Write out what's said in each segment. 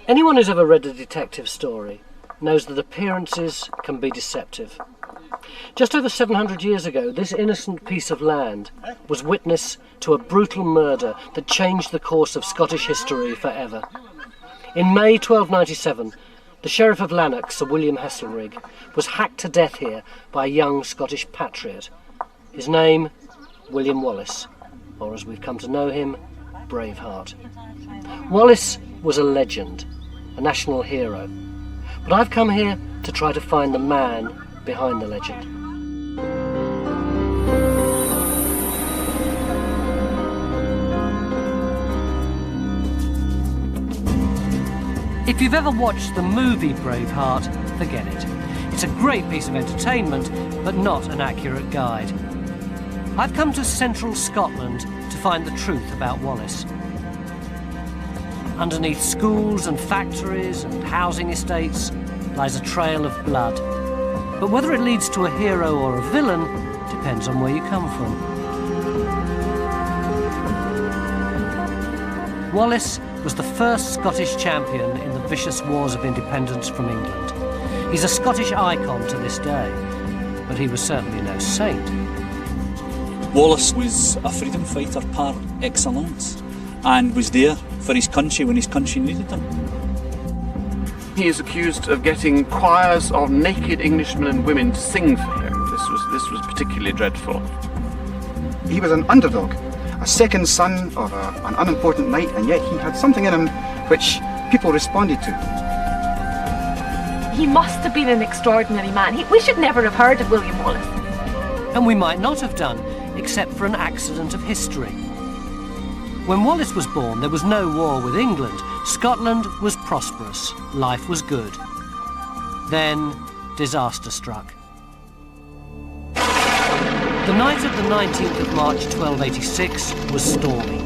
Anyone who's ever read a detective story knows that appearances can be deceptive. Just over 700 years ago, this innocent piece of land was witness to a brutal murder that changed the course of Scottish history forever. In May 1297, the Sheriff of Lanark, Sir William Heselrigg, was hacked to death here by a young Scottish patriot. His name, William Wallace, or as we've come to know him, Braveheart. Wallace was a legend, a national hero. But I've come here to try to find the man behind the legend. If you've ever watched the movie Braveheart, forget it. It's a great piece of entertainment, but not an accurate guide. I've come to central Scotland to find the truth about Wallace. Underneath schools and factories and housing estates lies a trail of blood. But whether it leads to a hero or a villain depends on where you come from. Wallace was the first Scottish champion in the vicious wars of independence from England. He's a Scottish icon to this day, but he was certainly no saint. Wallace was a freedom fighter par excellence and was there for his country when his country needed him. He is accused of getting choirs of naked Englishmen and women to sing for him. This was particularly dreadful. He was an underdog, a second son of an unimportant knight, and yet he had something in him which people responded to. He must have been an extraordinary man. We should never have heard of William Wallace. And we might not have done, except for an accident of history. When Wallace was born, there was no war with England. Scotland was prosperous. Life was good. Then, disaster struck. The night of the 19th of March 1286 was stormy.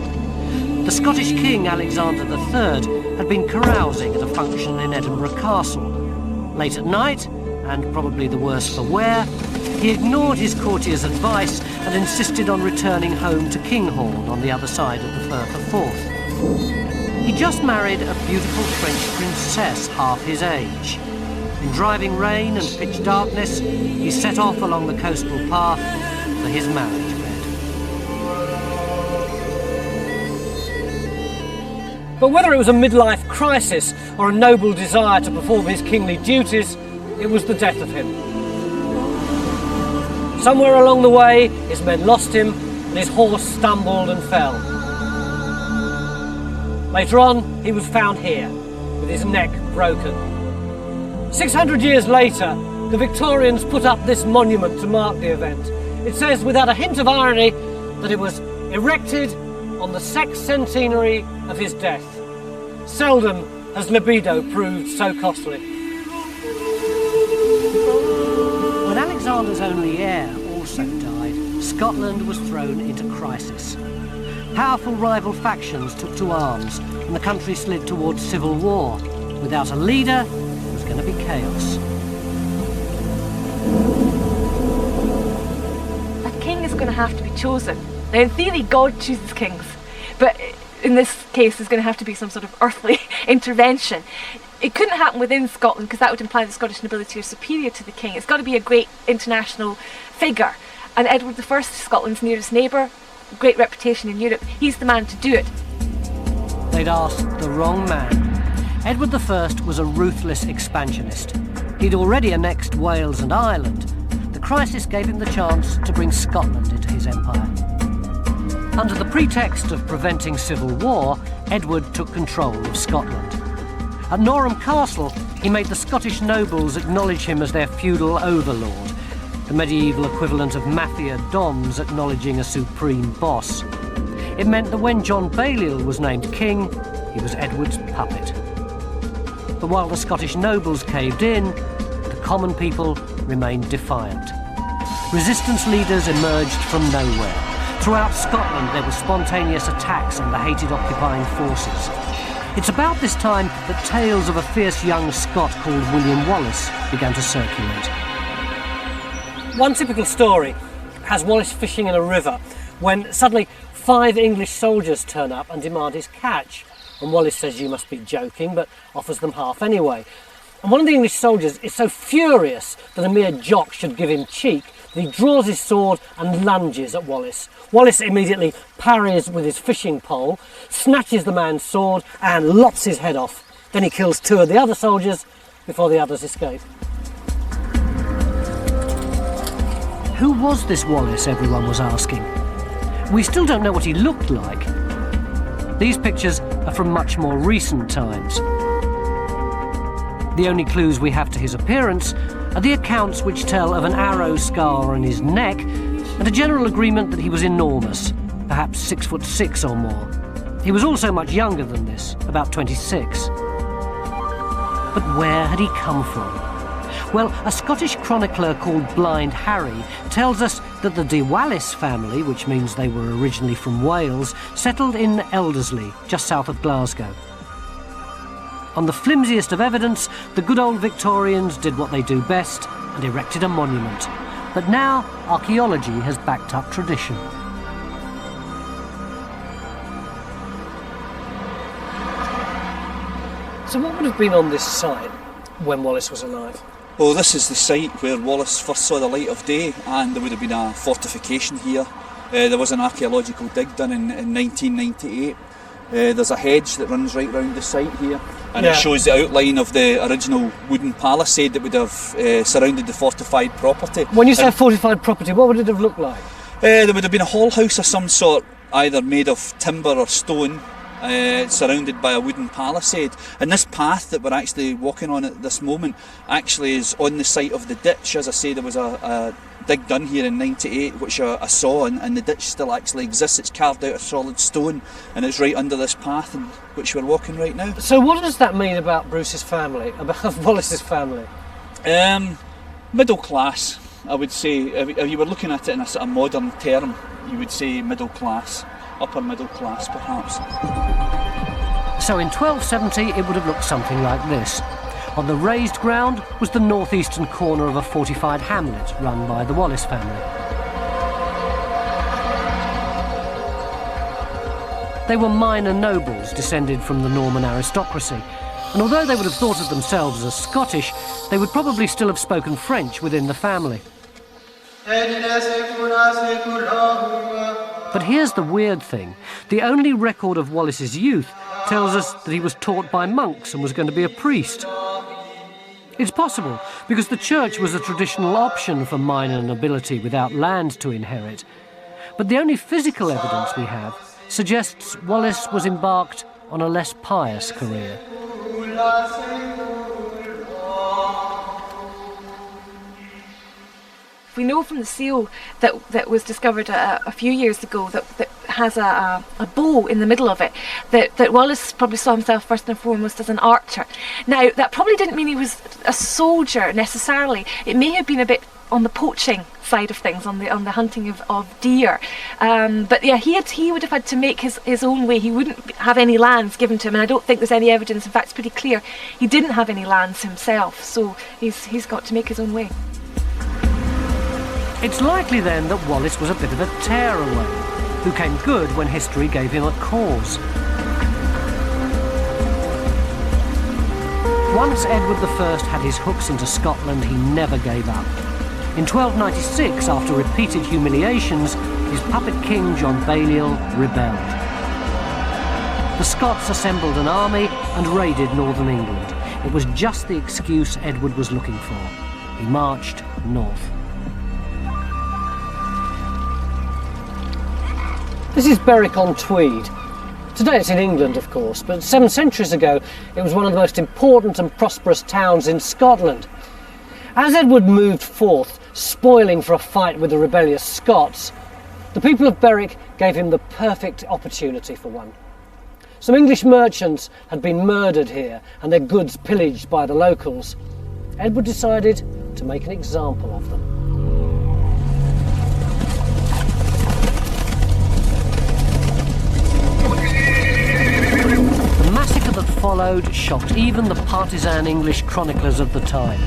The Scottish King Alexander III had been carousing at a function in Edinburgh Castle. Late at night, and probably the worse for wear, he ignored his courtiers' advice and insisted on returning home to Kinghorn on the other side of the Firth of Forth. He just married a beautiful French princess half his age. In driving rain and pitch darkness, he set off along the coastal path for his marriage bed. But whether it was a midlife crisis or a noble desire to perform his kingly duties, it was the death of him. Somewhere along the way, his men lost him and his horse stumbled and fell. Later on, he was found here, with his neck broken. 600 years later, the Victorians put up this monument to mark the event. It says, without a hint of irony, that it was erected on the sexcentenary of his death. Seldom has libido proved so costly. When Alexander's only heir also died, Scotland was thrown into crisis. Powerful rival factions took to arms, and the country slid towards civil war. Without a leader, there was going to be chaos. A king is going to have to be chosen. Now, in theory, God chooses kings, but in this case, there's going to have to be some sort of earthly intervention. It couldn't happen within Scotland because that would imply the Scottish nobility are superior to the king. It's got to be a great international figure. And Edward I, Scotland's nearest neighbour, great reputation in Europe, he's the man to do it. They'd asked the wrong man. Edward I was a ruthless expansionist. He'd already annexed Wales and Ireland. The crisis gave him the chance to bring Scotland into his empire. Under the pretext of preventing civil war, Edward took control of Scotland. At Norham Castle, he made the Scottish nobles acknowledge him as their feudal overlord, the medieval equivalent of mafia dons acknowledging a supreme boss. It meant that when John Balliol was named king, he was Edward's puppet. But while the Scottish nobles caved in, the common people remained defiant. Resistance leaders emerged from nowhere. Throughout Scotland, there were spontaneous attacks on the hated occupying forces. It's about this time that tales of a fierce young Scot called William Wallace began to circulate. One typical story has Wallace fishing in a river when suddenly 5 English soldiers turn up and demand his catch. and Wallace says you must be joking, but offers them half anyway. And one of the English soldiers is so furious that a mere jock should give him cheek that he draws his sword and lunges at Wallace. Wallace immediately parries with his fishing pole, snatches the man's sword and lops his head off. Then he kills 2 of the other soldiers before the others escape. Who was this Wallace, everyone was asking? We still don't know what he looked like. These pictures are from much more recent times. The only clues we have to his appearance are the accounts which tell of an arrow scar on his neck and a general agreement that he was enormous, perhaps 6'6" or more. He was also much younger than this, about 26. But where had he come from? Well, a Scottish chronicler called Blind Harry tells us that the de Wallace family, which means they were originally from Wales, settled in Elderslie, just south of Glasgow. On the flimsiest of evidence, the good old Victorians did what they do best and erected a monument. But now, archaeology has backed up tradition. So what would have been on this site when Wallace was alive? Well, this is the site where Wallace first saw the light of day, and there would have been a fortification here. There was an archaeological dig done in 1998. There's a hedge that runs right round the site here, and it shows the outline of the original wooden palisade that would have surrounded the fortified property. When you say fortified property, what would it have looked like? There would have been a hall house of some sort, either made of timber or stone, surrounded by a wooden palisade. And this path that we're actually walking on at this moment actually is on the site of the ditch. As I say, there was a dig done here in 98, which I saw, and the ditch still actually exists. It's carved out of solid stone, and it's right under this path in which we're walking right now. So what does that mean about Bruce's family, about Wallace's family? Middle class, I would say. If you were looking at it in a sort of modern term, you would say middle class, upper middle class perhaps. So in 1270 it would have looked something like this. On the raised ground was the northeastern corner of a fortified hamlet run by the Wallace family. They were minor nobles descended from the Norman aristocracy, and although they would have thought of themselves as Scottish, they would probably still have spoken French within the family. But here's the weird thing. The only record of Wallace's youth tells us that he was taught by monks and was going to be a priest. It's possible, because the church was a traditional option for minor nobility without land to inherit. But the only physical evidence we have suggests Wallace was embarked on a less pious career. We know from the seal that was discovered a few years ago that has a bow in the middle of it, that Wallace probably saw himself first and foremost as an archer. Now, that probably didn't mean he was a soldier necessarily. It may have been a bit on the poaching side of things, on the hunting of deer. But yeah, he would have had to make his own way. He wouldn't have any lands given to him, and I don't think there's any evidence. In fact, it's pretty clear he didn't have any lands himself, so he's got to make his own way. It's likely then that Wallace was a bit of a tearaway, who came good when history gave him a cause. Once Edward I had his hooks into Scotland, he never gave up. In 1296, after repeated humiliations, his puppet king John Balliol rebelled. The Scots assembled an army and raided northern England. It was just the excuse Edward was looking for. He marched north. This is Berwick on Tweed. Today it's in England, of course, but 7 centuries ago it was one of the most important and prosperous towns in Scotland. As Edward moved forth, spoiling for a fight with the rebellious Scots, the people of Berwick gave him the perfect opportunity for one. Some English merchants had been murdered here and their goods pillaged by the locals. Edward decided to make an example of them. The massacre that followed shocked even the partisan English chroniclers of the time.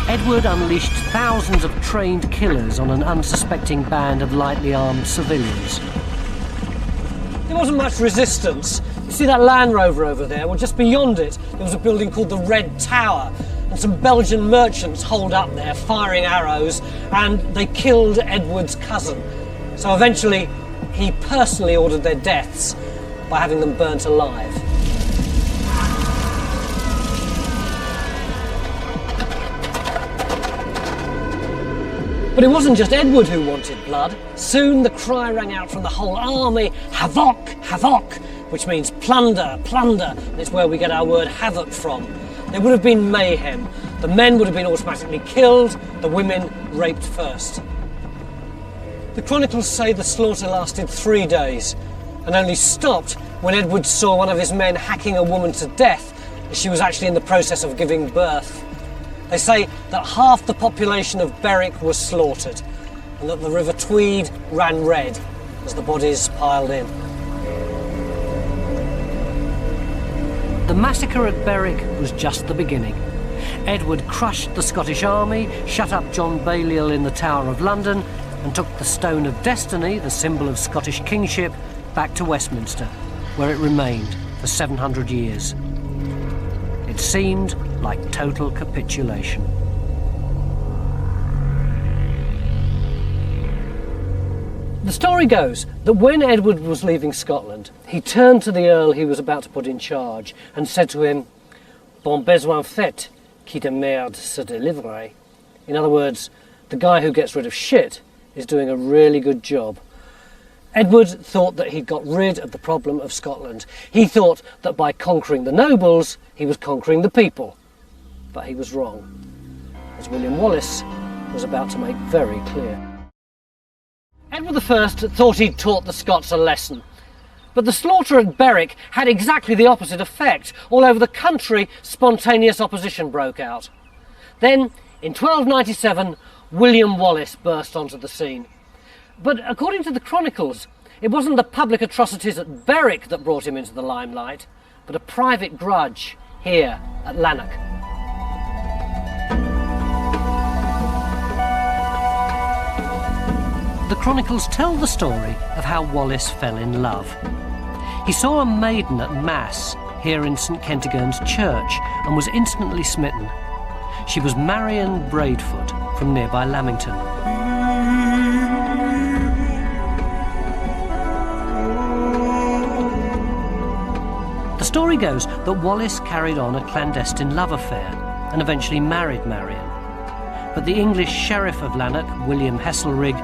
Edward unleashed thousands of trained killers on an unsuspecting band of lightly armed civilians. There wasn't much resistance. You see that Land Rover over there? Well, just beyond it, there was a building called the Red Tower, and some Belgian merchants holed up there, firing arrows, and they killed Edward's cousin. So eventually, he personally ordered their deaths by having them burnt alive. But it wasn't just Edward who wanted blood. Soon the cry rang out from the whole army, "Havoc, havoc," which means plunder, plunder. And it's where we get our word havoc from. There would have been mayhem. The men would have been automatically killed, the women raped first. The chronicles say the slaughter lasted 3 days and only stopped when Edward saw one of his men hacking a woman to death as she was actually in the process of giving birth. They say that half the population of Berwick was slaughtered and that the River Tweed ran red as the bodies piled in. The massacre at Berwick was just the beginning. Edward crushed the Scottish army, shut up John Balliol in the Tower of London, and took the Stone of Destiny, the symbol of Scottish kingship, back to Westminster, where it remained for 700 years. It seemed like total capitulation. The story goes that when Edward was leaving Scotland, he turned to the Earl he was about to put in charge and said to him, "Bon besoin fait, qui de merde se délivre." In other words, the guy who gets rid of shit is doing a really good job. Edward thought that he'd got rid of the problem of Scotland. He thought that by conquering the nobles, he was conquering the people. But he was wrong, as William Wallace was about to make very clear. Edward I thought he'd taught the Scots a lesson. But the slaughter at Berwick had exactly the opposite effect. All over the country, spontaneous opposition broke out. Then, in 1297, William Wallace burst onto the scene. But according to the chronicles, it wasn't the public atrocities at Berwick that brought him into the limelight, but a private grudge here at Lanark. The chronicles tell the story of how Wallace fell in love. He saw a maiden at Mass here in St Kentigern's church and was instantly smitten. She was Marion Braveheart from nearby Lamington. The story goes that Wallace carried on a clandestine love affair and eventually married Marion. But the English sheriff of Lanark, William Heselrig,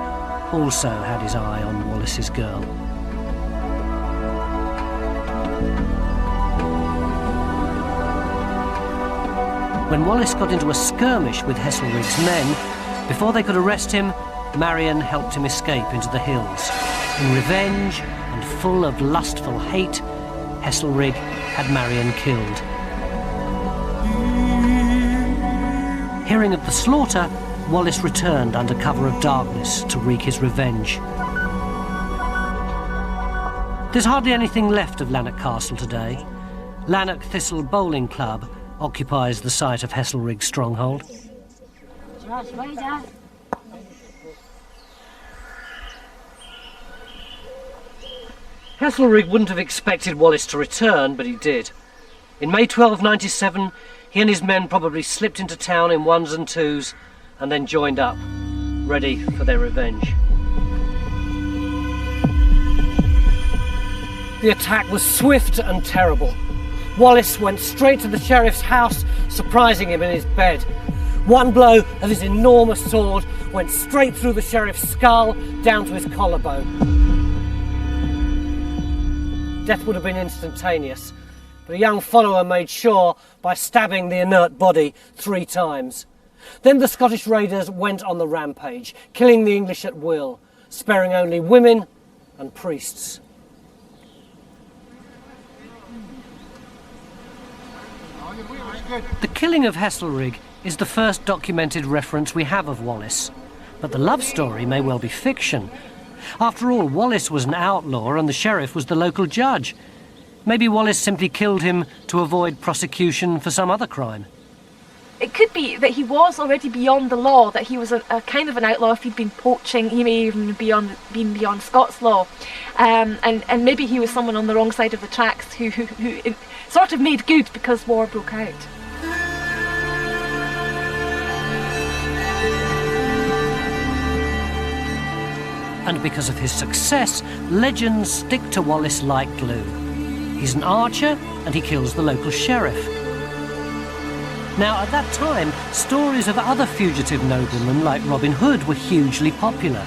also had his eye on Wallace's girl. When Wallace got into a skirmish with Heselrig's men, before they could arrest him, Marion helped him escape into the hills. In revenge and full of lustful hate, Heselrig had Marion killed. Hearing of the slaughter, Wallace returned under cover of darkness to wreak his revenge. There's hardly anything left of Lanark Castle today. Lanark Thistle Bowling Club occupies the site of Heselrig's stronghold. Heselrig wouldn't have expected Wallace to return, but he did. In May 1297, he and his men probably slipped into town in ones and twos and then joined up, ready for their revenge. The attack was swift and terrible. Wallace went straight to the sheriff's house, surprising him in his bed. One blow of his enormous sword went straight through the sheriff's skull, down to his collarbone. Death would have been instantaneous, but a young follower made sure by stabbing the inert body 3 times. Then the Scottish raiders went on the rampage, killing the English at will, sparing only women and priests. The killing of Heselrig is the first documented reference we have of Wallace, but the love story may well be fiction. After all, Wallace was an outlaw and the sheriff was the local judge. Maybe Wallace simply killed him to avoid prosecution for some other crime. it could be that he was already beyond the law, that he was a kind of an outlaw. If he'd been poaching, he may even been beyond Scots law, and maybe he was someone on the wrong side of the tracks who sort of made good because war broke out. And because of his success, legends stick to Wallace like glue. He's an archer and he kills the local sheriff. Now, at that time, stories of other fugitive noblemen like Robin Hood were hugely popular.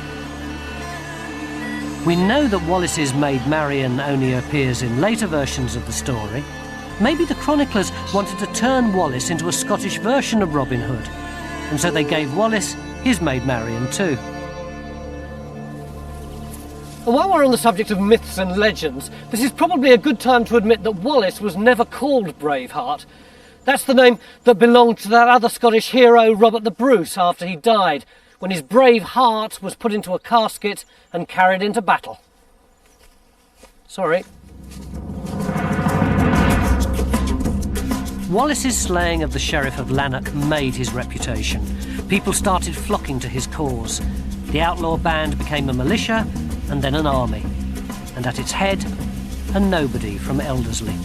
We know that Wallace's maid Marian only appears in later versions of the story. Maybe the chroniclers wanted to turn Wallace into a Scottish version of Robin Hood, and so they gave Wallace his maid Marian too. While we're on the subject of myths and legends, this is probably a good time to admit that Wallace was never called Braveheart. That's the name that belonged to that other Scottish hero, Robert the Bruce, after he died, when his brave heart was put into a casket and carried into battle. Sorry. Wallace's slaying of the Sheriff of Lanark made his reputation. People started flocking to his cause. The outlaw band became a militia, and then an army, and at its head, a nobody from Elderslie.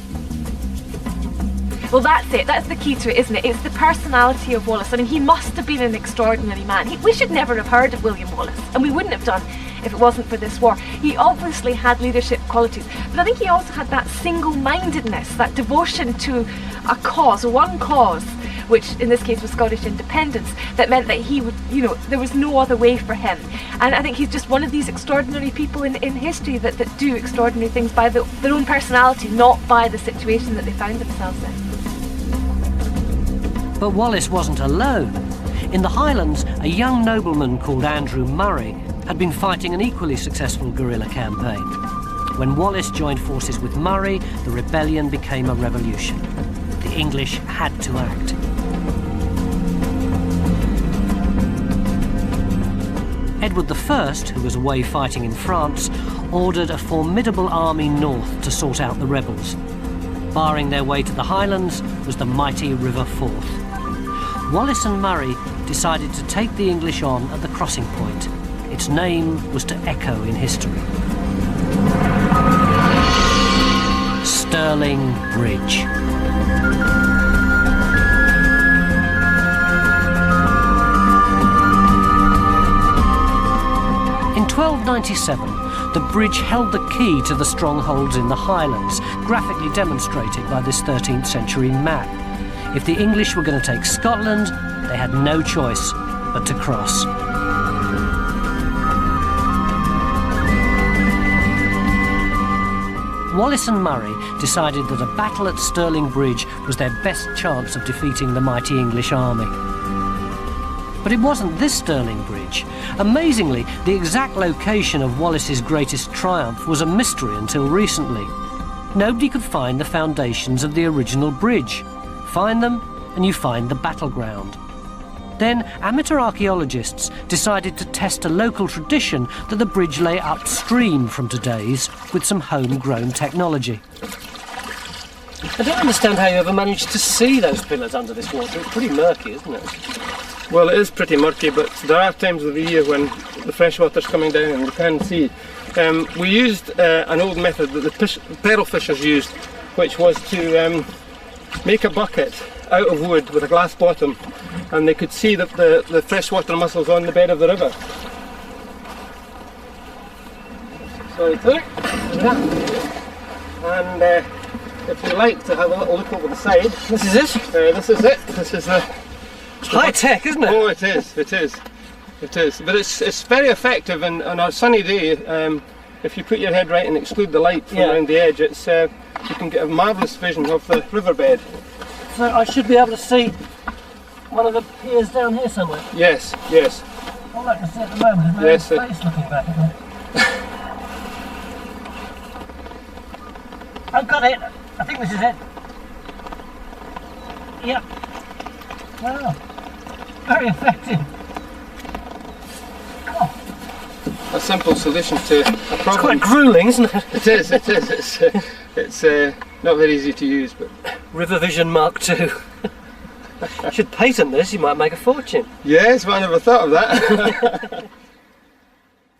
Well, that's it. That's the key to it, isn't it? It's the personality of Wallace. I mean, he must have been an extraordinary man. We should never have heard of William Wallace, and we wouldn't have done if it wasn't for this war. He obviously had leadership qualities, but I think he also had that single-mindedness, that devotion to a cause, one cause, which in this case was Scottish independence, that meant that he would, there was no other way for him. And I think he's just one of these extraordinary people in history that do extraordinary things by their own personality, not by the situation that they found themselves in. But Wallace wasn't alone. In the Highlands, a young nobleman called Andrew Murray had been fighting an equally successful guerrilla campaign. When Wallace joined forces with Murray, the rebellion became a revolution. The English had to act. Edward I, who was away fighting in France, ordered a formidable army north to sort out the rebels. Barring their way to the Highlands was the mighty River Forth. Wallace and Murray decided to take the English on at the crossing point. Its name was to echo in history. Stirling Bridge. In 1297, the bridge held the key to the strongholds in the Highlands, graphically demonstrated by this 13th century map. If the English were going to take Scotland, they had no choice but to cross. Wallace and Murray decided that a battle at Stirling Bridge was their best chance of defeating the mighty English army. But it wasn't this Stirling Bridge. Amazingly, the exact location of Wallace's greatest triumph was a mystery until recently. Nobody could find the foundations of the original bridge. Find them, and you find the battleground. Then amateur archaeologists decided to test a local tradition that the bridge lay upstream from today's with some homegrown technology. I don't understand how you ever managed to see those pillars under this water. It's pretty murky, isn't it? Well, it is pretty murky, but there are times of the year when the fresh water's coming down and you can see. We used an old method that the pearl fishers used, which was to make a bucket out of wood with a glass bottom, and they could see the freshwater mussels on the bed of the river. So you put it, and if you like to have a little look over the side, This is it? this is it. This is the High tech, isn't it? Oh, it is. It is. It is. But it's very effective, and on a sunny day, if you put your head right and exclude the light from around the edge, it's you can get a marvellous vision of the riverbed. So I should be able to see one of the piers down here somewhere. Yes, yes. All I can see at the moment is my own face looking back at me. I've got it. I think this is it. Yep. Wow. Very effective. Oh. A simple solution to a problem. It's quite gruelling, isn't it? It is. It is. It's not very easy to use, but River Vision Mark II. You should patent this, you might make a fortune. Yes, but I never thought of that.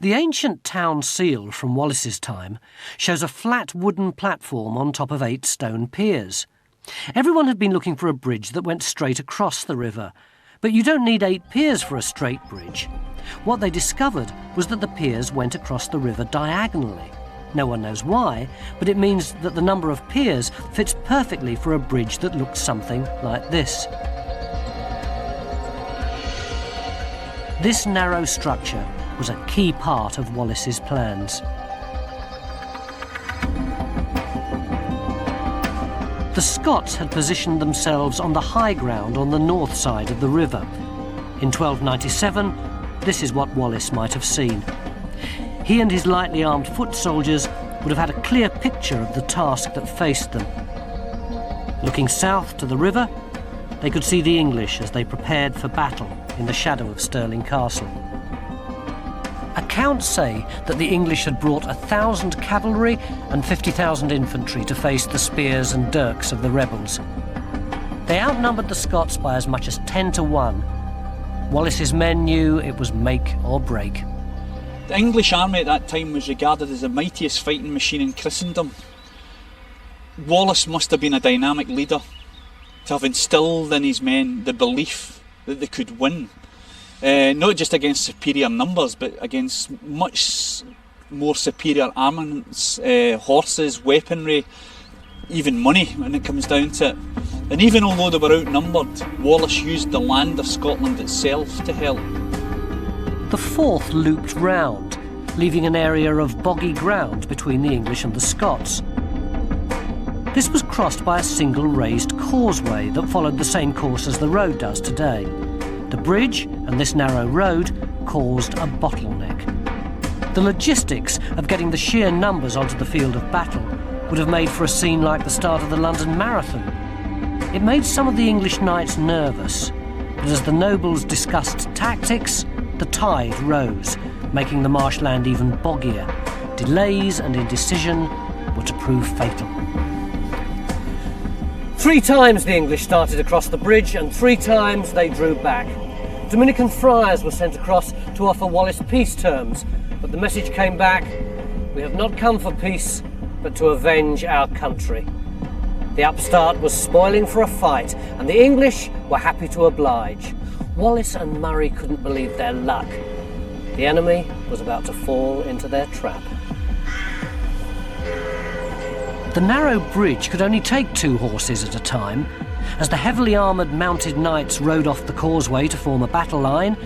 The ancient town seal from Wallace's time shows a flat wooden platform on top of 8 stone piers. Everyone had been looking for a bridge that went straight across the river, but you don't need 8 piers for a straight bridge. What they discovered was that the piers went across the river diagonally. No one knows why, but it means that the number of piers fits perfectly for a bridge that looked something like this. This narrow structure was a key part of Wallace's plans. The Scots had positioned themselves on the high ground on the north side of the river. In 1297, this is what Wallace might have seen. He and his lightly armed foot soldiers would have had a clear picture of the task that faced them. Looking south to the river, they could see the English as they prepared for battle in the shadow of Stirling Castle. Accounts say that the English had brought 1,000 cavalry and 50,000 infantry to face the spears and dirks of the rebels. They outnumbered the Scots by as much as 10 to 1. Wallace's men knew it was make or break. The English army at that time was regarded as the mightiest fighting machine in Christendom. Wallace must have been a dynamic leader to have instilled in his men the belief that they could win. Not just against superior numbers, but against much more superior armaments, horses, weaponry, even money when it comes down to it. And even although they were outnumbered, Wallace used the land of Scotland itself to help. The fourth looped round, leaving an area of boggy ground between the English and the Scots. This was crossed by a single raised causeway that followed the same course as the road does today. The bridge and this narrow road caused a bottleneck. The logistics of getting the sheer numbers onto the field of battle would have made for a scene like the start of the London Marathon. It made some of the English knights nervous, but as the nobles discussed tactics, the tide rose, making the marshland even boggier. Delays and indecision were to prove fatal. 3 times the English started across the bridge, and 3 times they drew back. Dominican friars were sent across to offer Wallace peace terms, but the message came back: "We have not come for peace, but to avenge our country." The upstart was spoiling for a fight, and the English were happy to oblige. Wallace and Murray couldn't believe their luck. The enemy was about to fall into their trap. The narrow bridge could only take 2 horses at a time. As the heavily armoured mounted knights rode off the causeway to form a battle line,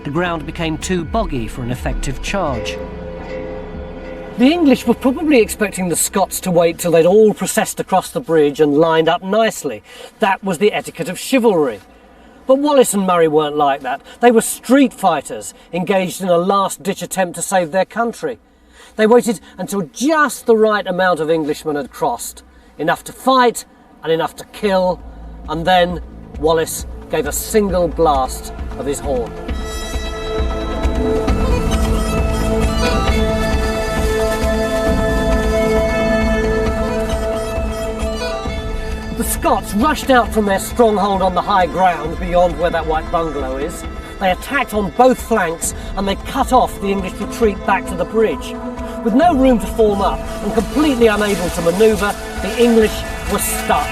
the ground became too boggy for an effective charge. The English were probably expecting the Scots to wait till they'd all processed across the bridge and lined up nicely. That was the etiquette of chivalry. But Wallace and Murray weren't like that. They were street fighters, engaged in a last-ditch attempt to save their country. They waited until just the right amount of Englishmen had crossed, enough to fight and enough to kill, and then Wallace gave a single blast of his horn. The Scots rushed out from their stronghold on the high ground beyond where that white bungalow is. They attacked on both flanks and they cut off the English retreat back to the bridge. With no room to form up and completely unable to manoeuvre, the English were stuck.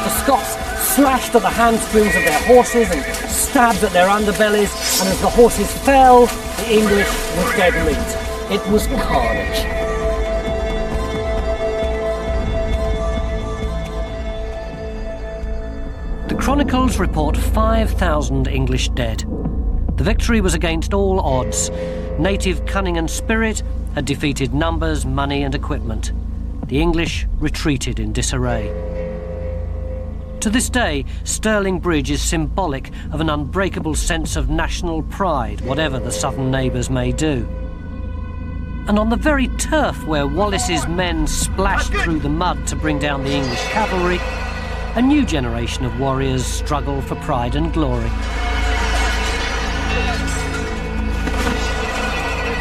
The Scots slashed at the hamstrings of their horses and stabbed at their underbellies, and as the horses fell, the English were dead meat. It was carnage. The chronicles report 5,000 English dead. The victory was against all odds. Native cunning and spirit had defeated numbers, money and equipment. The English retreated in disarray. To this day, Stirling Bridge is symbolic of an unbreakable sense of national pride, whatever the southern neighbours may do. And on the very turf where Wallace's men splashed through the mud to bring down the English cavalry, a new generation of warriors struggle for pride and glory.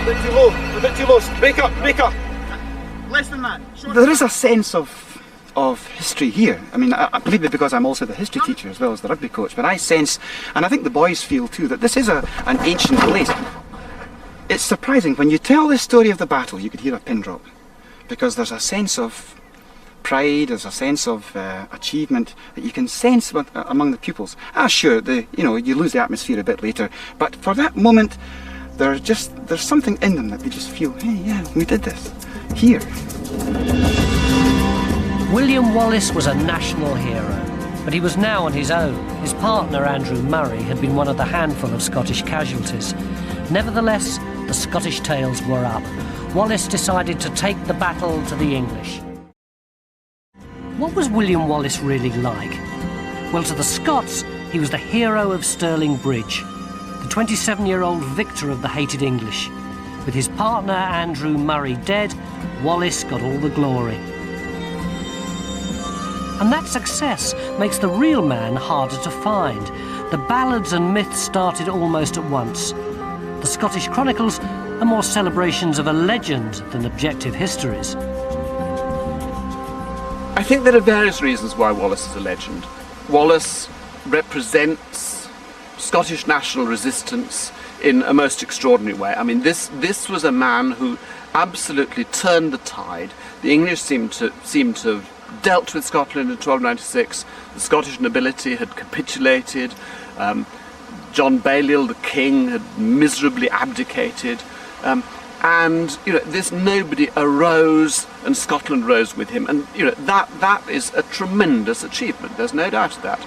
A bit too low, break up. Less than that. There is a sense of of history here. I mean, I believe it because I'm also the history teacher as well as the rugby coach, but I sense, and I think the boys feel too, that this is an ancient place. It's surprising, when you tell the story of the battle, you could hear a pin drop, because there's a sense of pride, there's a sense of achievement that you can sense among the pupils. Sure, you lose the atmosphere a bit later, but for that moment, there's something in them that they just feel, hey, yeah, we did this here. William Wallace was a national hero, but he was now on his own. His partner, Andrew Murray, had been one of the handful of Scottish casualties. Nevertheless, the Scottish tales were up. Wallace decided to take the battle to the English. What was William Wallace really like? Well, to the Scots, he was the hero of Stirling Bridge, the 27-year-old victor of the hated English. With his partner, Andrew Murray, dead, Wallace got all the glory. And that success makes the real man harder to find. The ballads and myths started almost at once. The Scottish chronicles are more celebrations of a legend than objective histories. I think there are various reasons why Wallace is a legend. Wallace represents Scottish national resistance in a most extraordinary way. I mean, this was a man who absolutely turned the tide. The English seemed to have dealt with Scotland in 1296. The Scottish nobility had capitulated. John Balliol, the king, had miserably abdicated. And this nobody arose, and Scotland rose with him, and that is a tremendous achievement. There's no doubt of that.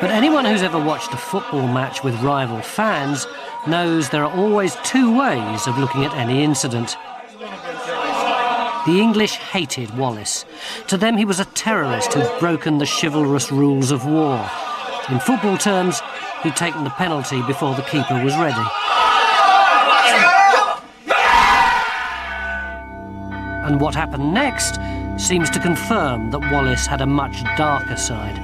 But anyone who's ever watched a football match with rival fans knows there are always two ways of looking at any incident. The English hated Wallace. To them, he was a terrorist who'd broken the chivalrous rules of war. In football terms, he'd taken the penalty before the keeper was ready. And what happened next seems to confirm that Wallace had a much darker side.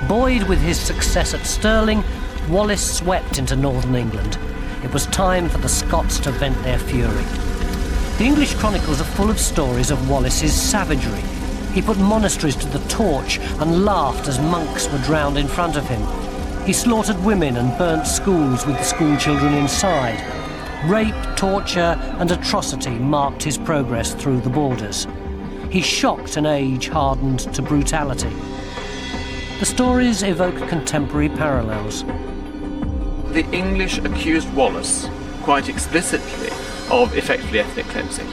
Buoyed with his success at Stirling, Wallace swept into northern England. It was time for the Scots to vent their fury. The English chronicles are full of stories of Wallace's savagery. He put monasteries to the torch and laughed as monks were drowned in front of him. He slaughtered women and burnt schools with the school children inside. Rape, torture and atrocity marked his progress through the borders. He shocked an age hardened to brutality. The stories evoke contemporary parallels. The English accused Wallace quite explicitly of effectively ethnic cleansing,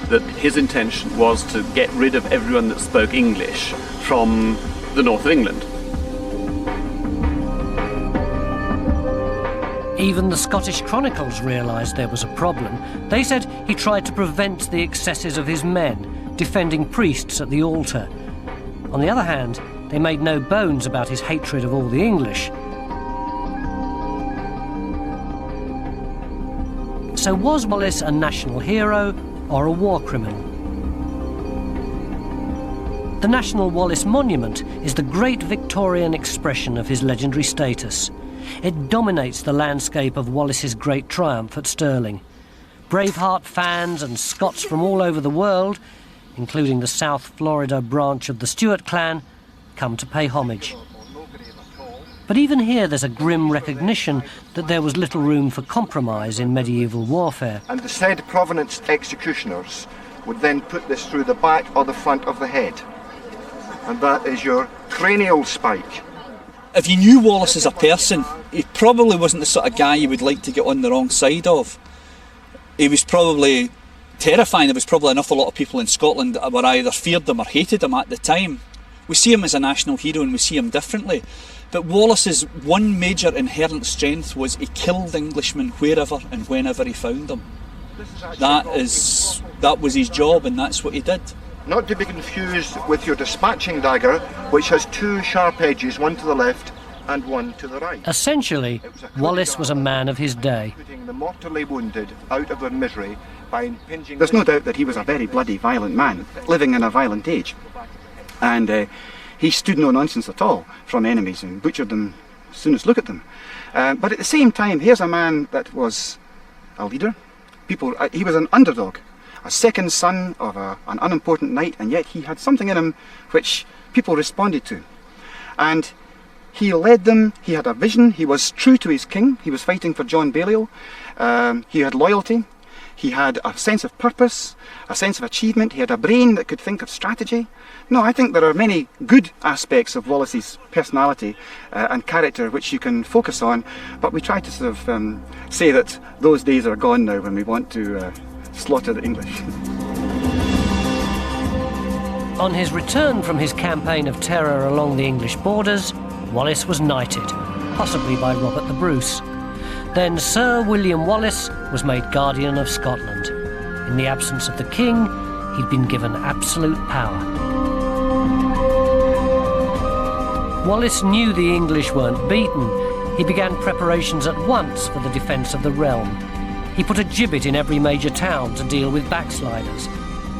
that his intention was to get rid of everyone that spoke English from the north of England. Even the Scottish chronicles realised there was a problem. They said he tried to prevent the excesses of his men, defending priests at the altar. On the other hand, they made no bones about his hatred of all the English. So was Wallace a national hero or a war criminal? The National Wallace Monument is the great Victorian expression of his legendary status. It dominates the landscape of Wallace's great triumph at Stirling. Braveheart fans and Scots from all over the world, including the South Florida branch of the Stuart clan, come to pay homage. But even here there's a grim recognition that there was little room for compromise in medieval warfare. And the said Provenance executioners would then put this through the back or the front of the head. And that is your cranial spike. If you knew Wallace as a person, he probably wasn't the sort of guy you would like to get on the wrong side of. He was probably terrifying. There was probably an awful lot of people in Scotland that were either feared him or hated him at the time. We see him as a national hero and we see him differently. But Wallace's one major inherent strength was he killed Englishmen wherever and whenever he found them. That was his job, and that's what he did. Not to be confused with your dispatching dagger, which has two sharp edges, one to the left and one to the right. Essentially, Wallace was a man of his day. Putting the mortally wounded out of their misery by impinging... There's no doubt that he was a very bloody, violent man, living in a violent age. And he stood no nonsense at all from enemies and butchered them as soon as look at them. But at the same time, here's a man that was a leader. He was an underdog, a second son of an unimportant knight, and yet he had something in him which people responded to. And he led them, he had a vision, he was true to his king, he was fighting for John Balliol, he had loyalty, he had a sense of purpose, a sense of achievement, he had a brain that could think of strategy. No, I think there are many good aspects of Wallace's personality and character which you can focus on, but we try to sort of say that those days are gone now when we want to slaughter the English. On his return from his campaign of terror along the English borders, Wallace was knighted, possibly by Robert the Bruce. Then Sir William Wallace was made Guardian of Scotland. In the absence of the king, he'd been given absolute power. Wallace knew the English weren't beaten. He began preparations at once for the defence of the realm. He put a gibbet in every major town to deal with backsliders.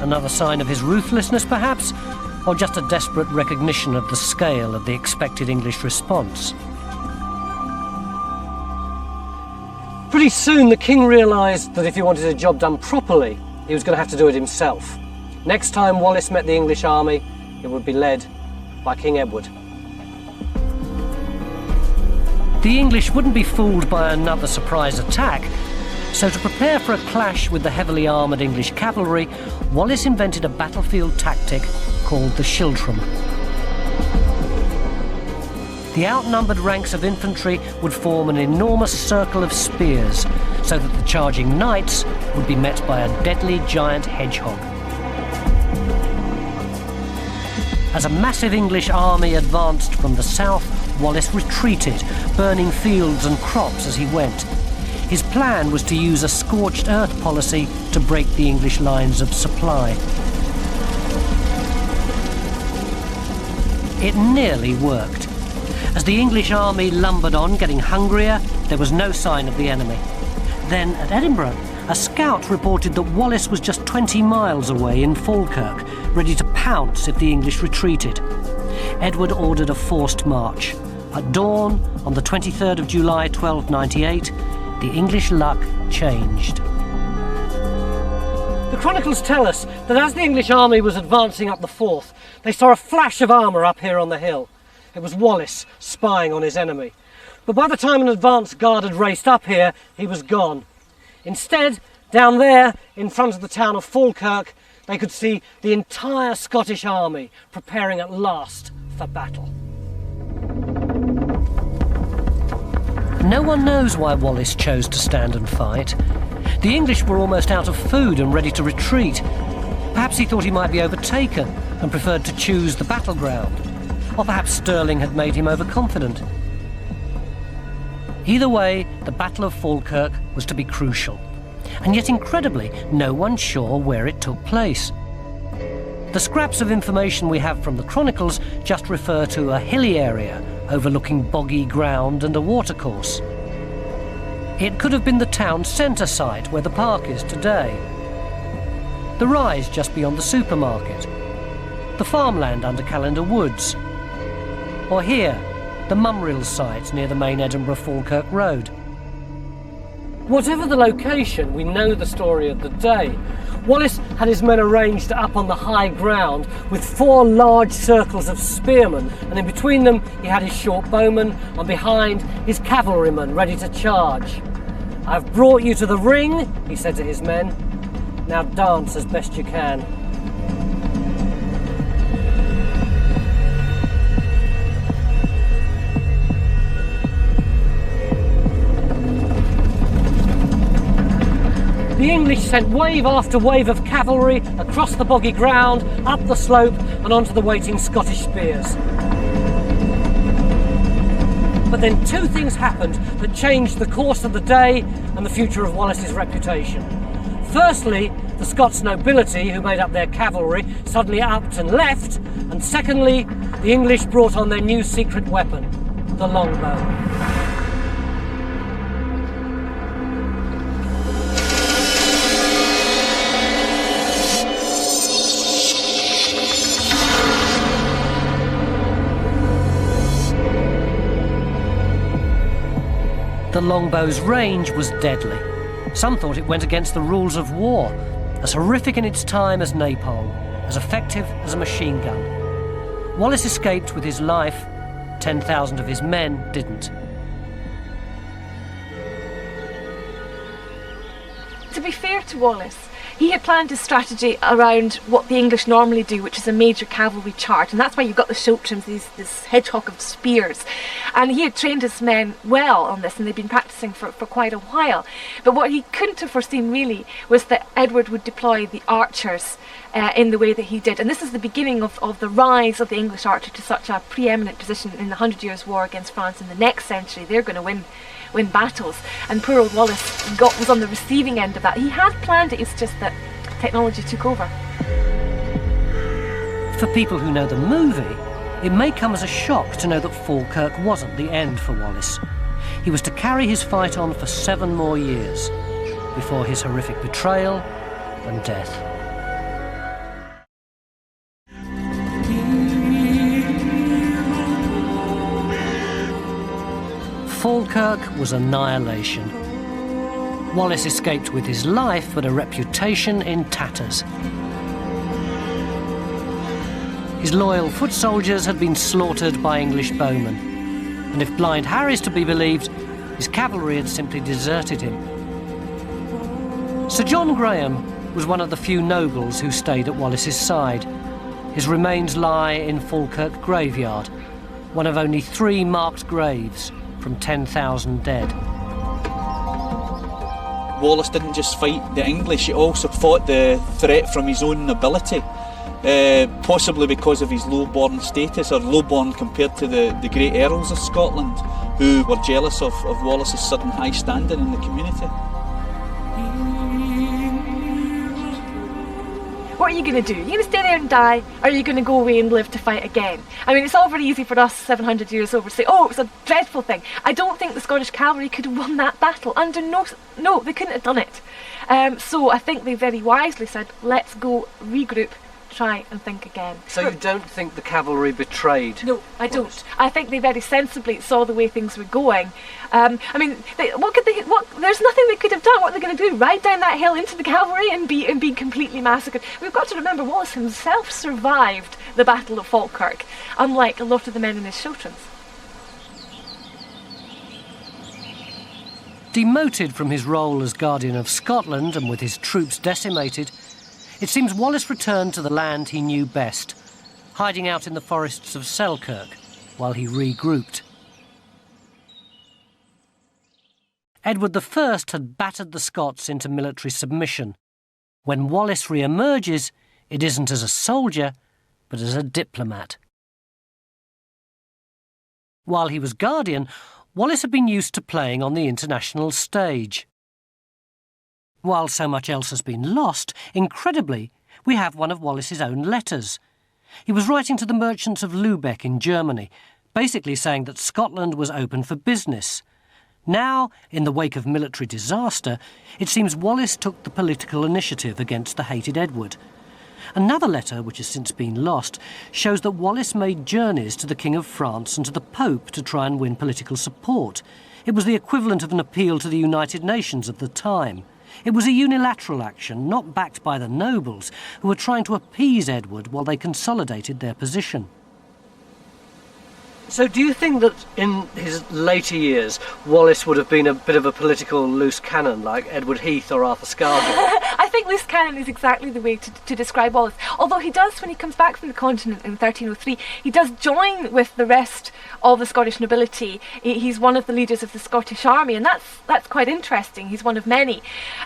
Another sign of his ruthlessness, perhaps, or just a desperate recognition of the scale of the expected English response. Pretty soon the king realised that if he wanted a job done properly, he was going to have to do it himself. Next time Wallace met the English army, it would be led by King Edward. The English wouldn't be fooled by another surprise attack, so to prepare for a clash with the heavily armoured English cavalry, Wallace invented a battlefield tactic called the schiltrom. The outnumbered ranks of infantry would form an enormous circle of spears, so that the charging knights would be met by a deadly giant hedgehog. As a massive English army advanced from the south, Wallace retreated, burning fields and crops as he went. His plan was to use a scorched earth policy to break the English lines of supply. It nearly worked. As the English army lumbered on, getting hungrier, there was no sign of the enemy. Then, at Edinburgh, a scout reported that Wallace was just 20 miles away in Falkirk, ready to pounce if the English retreated. Edward ordered a forced march. At dawn, on the 23rd of July 1298, the English luck changed. The chronicles tell us that as the English army was advancing up the Forth, they saw a flash of armour up here on the hill. It was Wallace spying on his enemy. But by the time an advance guard had raced up here, he was gone. Instead, down there, in front of the town of Falkirk, they could see the entire Scottish army preparing at last for battle. No one knows why Wallace chose to stand and fight. The English were almost out of food and ready to retreat. Perhaps he thought he might be overtaken and preferred to choose the battleground. Or perhaps Stirling had made him overconfident. Either way, the Battle of Falkirk was to be crucial. And yet, incredibly, no one's sure where it took place. The scraps of information we have from the chronicles just refer to a hilly area overlooking boggy ground and a watercourse. It could have been the town centre site where the park is today, the rise just beyond the supermarket, the farmland under Callender Woods, or here, the Mumrill site near the main Edinburgh-Falkirk road. Whatever the location, we know the story of the day. Wallace had his men arranged up on the high ground with 4 large circles of spearmen, and in between them he had his short bowmen, and behind his cavalrymen ready to charge. "I've brought you to the ring," he said to his men. "Now dance as best you can." The English sent wave after wave of cavalry across the boggy ground, up the slope and onto the waiting Scottish spears. But then 2 things happened that changed the course of the day and the future of Wallace's reputation. Firstly, the Scots nobility who made up their cavalry suddenly upped and left, and secondly, the English brought on their new secret weapon, the longbow. The longbow's range was deadly. Some thought it went against the rules of war, as horrific in its time as napalm, as effective as a machine gun. Wallace escaped with his life. 10,000 of his men didn't. To be fair to Wallace, he had planned his strategy around what the English normally do, which is a major cavalry charge, and that's why you've got the schiltrons, this hedgehog of spears. And he had trained his men well on this, and they'd been practicing for quite a while. But what he couldn't have foreseen really was that Edward would deploy the archers in the way that he did. And this is the beginning of the rise of the English archer to such a preeminent position in the 100 Years' War against France in the next century. They're going to win battles, and poor old Wallace was on the receiving end of that. He had planned it, it's just that technology took over. For people who know the movie, it may come as a shock to know that Falkirk wasn't the end for Wallace. He was to carry his fight on for 7 more years, before his horrific betrayal and death. Falkirk was annihilation. Wallace escaped with his life, but a reputation in tatters. His loyal foot soldiers had been slaughtered by English bowmen, and if Blind Harry's to be believed, his cavalry had simply deserted him. Sir John Graham was one of the few nobles who stayed at Wallace's side. His remains lie in Falkirk graveyard, one of only 3 marked graves from 10,000 dead. Wallace didn't just fight the English, he also fought the threat from his own nobility, possibly because of his low-born status, or low-born compared to the great earls of Scotland, who were jealous of Wallace's sudden high standing in the community. What are you going to do? Are you going to stay there and die, or are you going to go away and live to fight again? I mean, it's all very easy for us 700 years over to say, oh, it was a dreadful thing. I don't think the Scottish cavalry could have won that battle. No, they couldn't have done it. So I think they very wisely said, let's go regroup, try and think again. So you don't think the cavalry betrayed? No, I don't. I think they very sensibly saw the way things were going. I mean, there's nothing they could have done. What are they going to do? Ride down that hill into the cavalry and be completely massacred? We've got to remember Wallace himself survived the Battle of Falkirk, unlike a lot of the men in his schiltrons. Demoted from his role as Guardian of Scotland and with his troops decimated, it seems Wallace returned to the land he knew best, hiding out in the forests of Selkirk while he regrouped. Edward I had battered the Scots into military submission. When Wallace re-emerges, it isn't as a soldier, but as a diplomat. While he was Guardian, Wallace had been used to playing on the international stage. While so much else has been lost, incredibly, we have one of Wallace's own letters. He was writing to the merchants of Lubeck in Germany, basically saying that Scotland was open for business. Now, in the wake of military disaster, it seems Wallace took the political initiative against the hated Edward. Another letter, which has since been lost, shows that Wallace made journeys to the King of France and to the Pope to try and win political support. It was the equivalent of an appeal to the United Nations of the time. It was a unilateral action, not backed by the nobles, who were trying to appease Edward while they consolidated their position. So do you think that in his later years, Wallace would have been a bit of a political loose cannon, like Edward Heath or Arthur Scargill? I think loose cannon is exactly the way to describe Wallace. Although he does, when he comes back from the continent in 1303, he does join with the rest of the Scottish nobility. He's one of the leaders of the Scottish army, and that's quite interesting. He's one of many.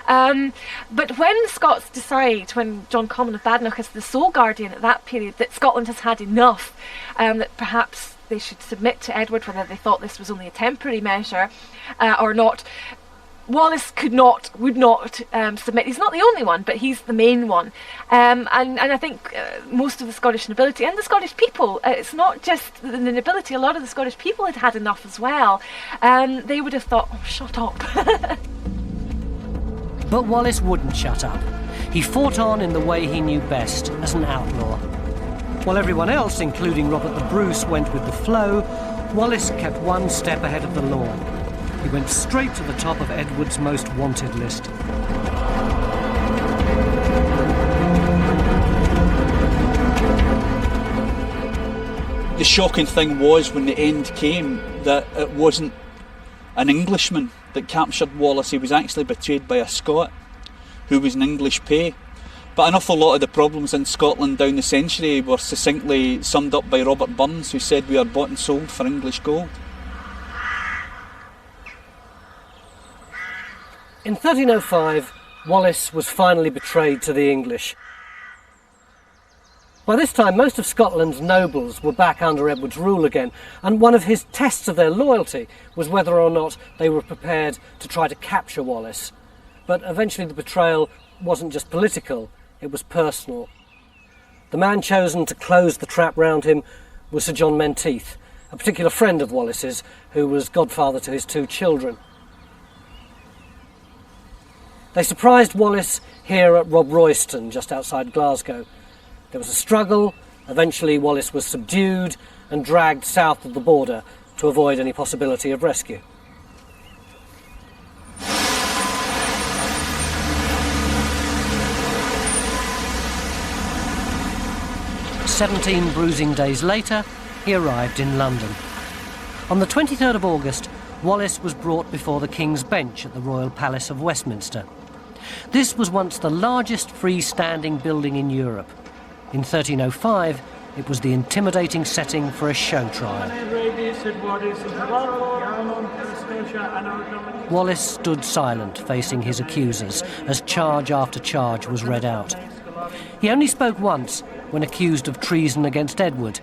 But when the Scots decide, when John Comyn of Badenoch is the sole guardian at that period, that Scotland has had enough, that perhaps they should submit to Edward, whether they thought this was only a temporary measure or not, Wallace would not submit. He's not the only one, but he's the main one. And I think most of the Scottish nobility and the Scottish people, it's not just the nobility, a lot of the Scottish people had had enough as well. They would have thought, oh, shut up. But Wallace wouldn't shut up. He fought on in the way he knew best, as an outlaw. While everyone else, including Robert the Bruce, went with the flow, Wallace kept one step ahead of the law. he went straight to the top of Edward's most wanted list. The shocking thing was, when the end came, that it wasn't an Englishman that captured Wallace. He was actually betrayed by a Scot who was an English pay. But an awful lot of the problems in Scotland down the century were succinctly summed up by Robert Burns, who said, "We are bought and sold for English gold." In 1305, Wallace was finally betrayed to the English. By this time, most of Scotland's nobles were back under Edward's rule again, and one of his tests of their loyalty was whether or not they were prepared to try to capture Wallace. But eventually the betrayal wasn't just political, it was personal. The man chosen to close the trap round him was Sir John Menteith, a particular friend of Wallace's, who was godfather to his 2 children. They surprised Wallace here at Rob Royston, just outside Glasgow. There was a struggle. Eventually Wallace was subdued and dragged south of the border to avoid any possibility of rescue. "17 bruising days later, he arrived in London. On the 23rd of August, Wallace was brought before the King's Bench at the Royal Palace of Westminster. This was once the largest freestanding building in Europe. In 1305, it was the intimidating setting for a show trial. Wallace stood silent, facing his accusers, as charge after charge was read out. He only spoke once, when accused of treason against Edward.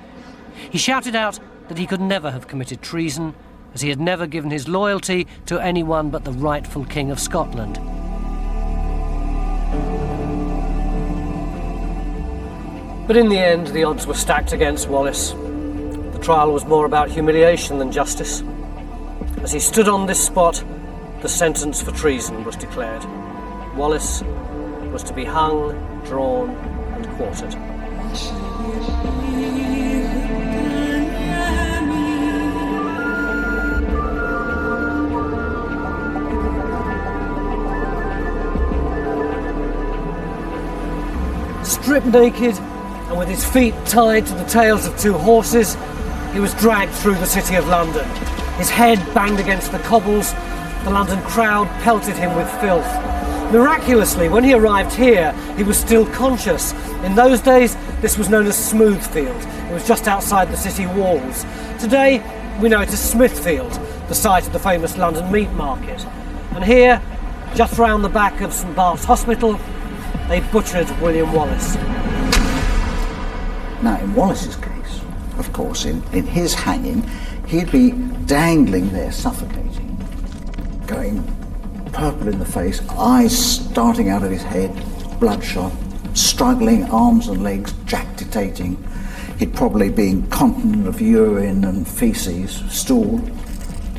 He shouted out that he could never have committed treason, as he had never given his loyalty to anyone but the rightful King of Scotland. But in the end, the odds were stacked against Wallace. The trial was more about humiliation than justice. As he stood on this spot, the sentence for treason was declared. Wallace was to be hung, drawn, and quartered. Stripped naked, and with his feet tied to the tails of 2 horses, he was dragged through the city of London. His head banged against the cobbles, the London crowd pelted him with filth. Miraculously, when he arrived here, he was still conscious. In those days, this was known as Smoothfield. It was just outside the city walls. Today, we know it as Smithfield, the site of the famous London meat market. And here, just round the back of St Bart's Hospital, they butchered William Wallace. Now, in Wallace's case, of course, in his hanging, he'd be dangling there, suffocating, going purple in the face, eyes starting out of his head, bloodshot, struggling, arms and legs jactitating. He'd probably be incontinent of urine and feces, stool.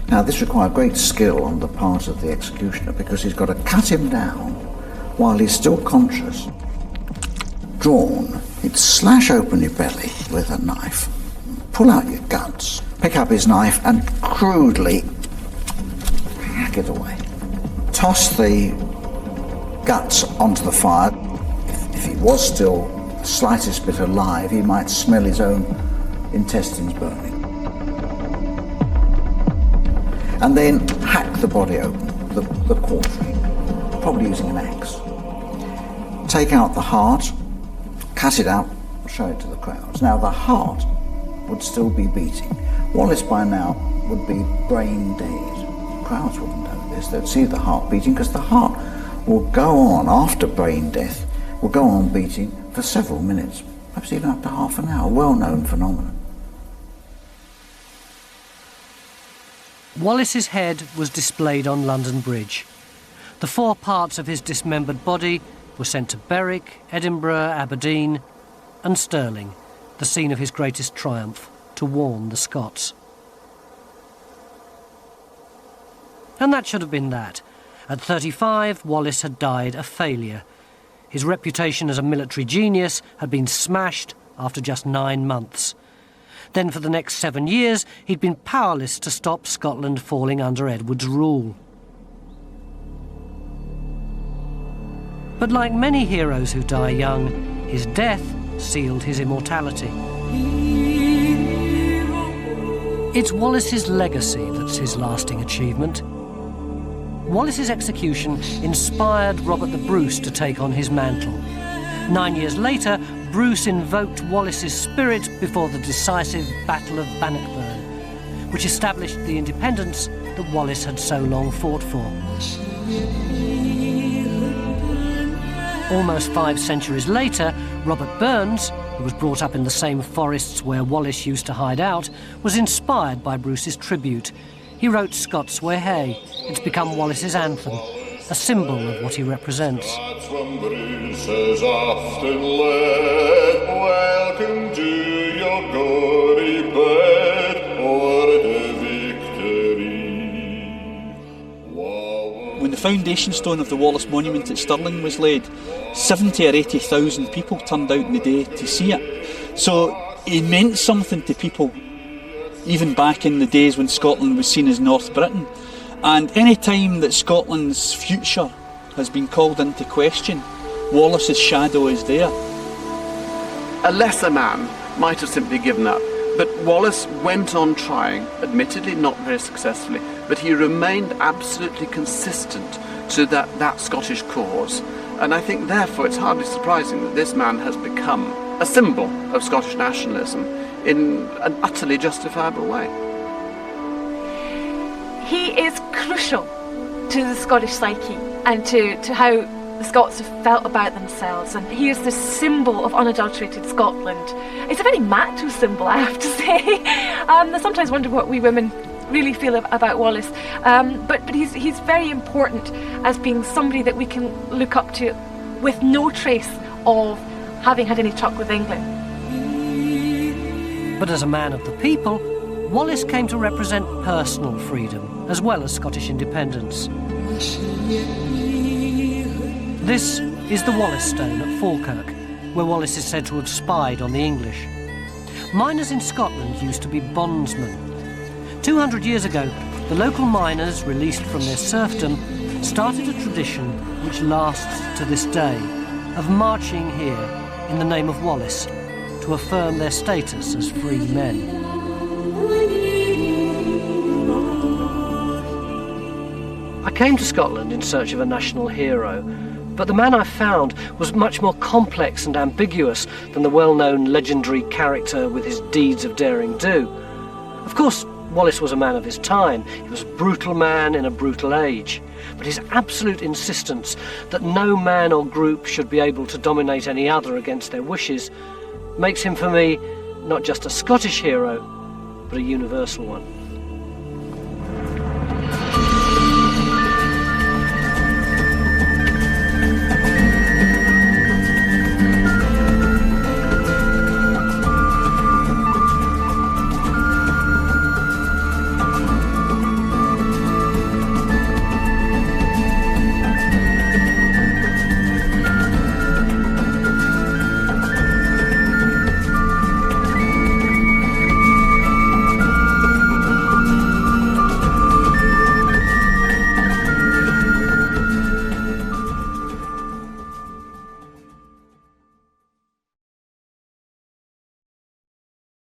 Now, this required great skill on the part of the executioner, because he's got to cut him down while he's still conscious. Drawn, he'd slash open your belly with a knife, pull out your guts, pick up his knife and crudely hack it away. Toss the guts onto the fire. If he was still the slightest bit alive, he might smell his own intestines burning. And then hack the body open, the quartering, probably using an axe. Take out the heart, cut it out, show it to the crowds. Now the heart would still be beating. Wallace by now would be brain dead. Crowds wouldn't know this. They'd see the heart beating, because the heart will go on after brain death, will go on beating for several minutes, perhaps even up to half an hour. Well-known phenomenon. Wallace's head was displayed on London Bridge. The 4 parts of his dismembered body were sent to Berwick, Edinburgh, Aberdeen and Stirling, the scene of his greatest triumph, to warn the Scots. And that should have been that. At 35, Wallace had died a failure. His reputation as a military genius had been smashed after just 9 months. Then for the next 7 years, he'd been powerless to stop Scotland falling under Edward's rule. But like many heroes who die young, his death sealed his immortality. It's Wallace's legacy that's his lasting achievement. Wallace's execution inspired Robert the Bruce to take on his mantle. 9 years later, Bruce invoked Wallace's spirit before the decisive Battle of Bannockburn, which established the independence that Wallace had so long fought for. Almost 5 centuries later, Robert Burns, who was brought up in the same forests where Wallace used to hide out, was inspired by Bruce's tribute. He wrote Scots Wha Hae. It's become Wallace's anthem, a symbol of what he represents. From Bruce's often led, welcome to your gory bed, or the victory. When the foundation stone of the Wallace Monument at Stirling was laid, 70 or 80,000 people turned out in the day to see it. So he meant something to people, even back in the days when Scotland was seen as North Britain. And any time that Scotland's future has been called into question, Wallace's shadow is there. A lesser man might have simply given up, but Wallace went on trying, admittedly not very successfully, but he remained absolutely consistent to that Scottish cause. And I think therefore it's hardly surprising that this man has become a symbol of Scottish nationalism in an utterly justifiable way. He is crucial to the Scottish psyche and to how the Scots have felt about themselves, and he is the symbol of unadulterated Scotland. It's a very macho symbol, I have to say. I sometimes wonder what we women really feel about Wallace, but he's very important as being somebody that we can look up to with no trace of having had any truck with England. But as a man of the people, Wallace came to represent personal freedom as well as Scottish independence. This is the Wallace Stone at Falkirk, where Wallace is said to have spied on the English. Miners in Scotland used to be bondsmen. 200 years ago, the local miners, released from their serfdom, started a tradition which lasts to this day, of marching here in the name of Wallace to affirm their status as free men. I came to Scotland in search of a national hero, but the man I found was much more complex and ambiguous than the well-known legendary character with his deeds of daring do. Of course, Wallace was a man of his time. He was a brutal man in a brutal age. But his absolute insistence that no man or group should be able to dominate any other against their wishes makes him, for me, not just a Scottish hero, but a universal one.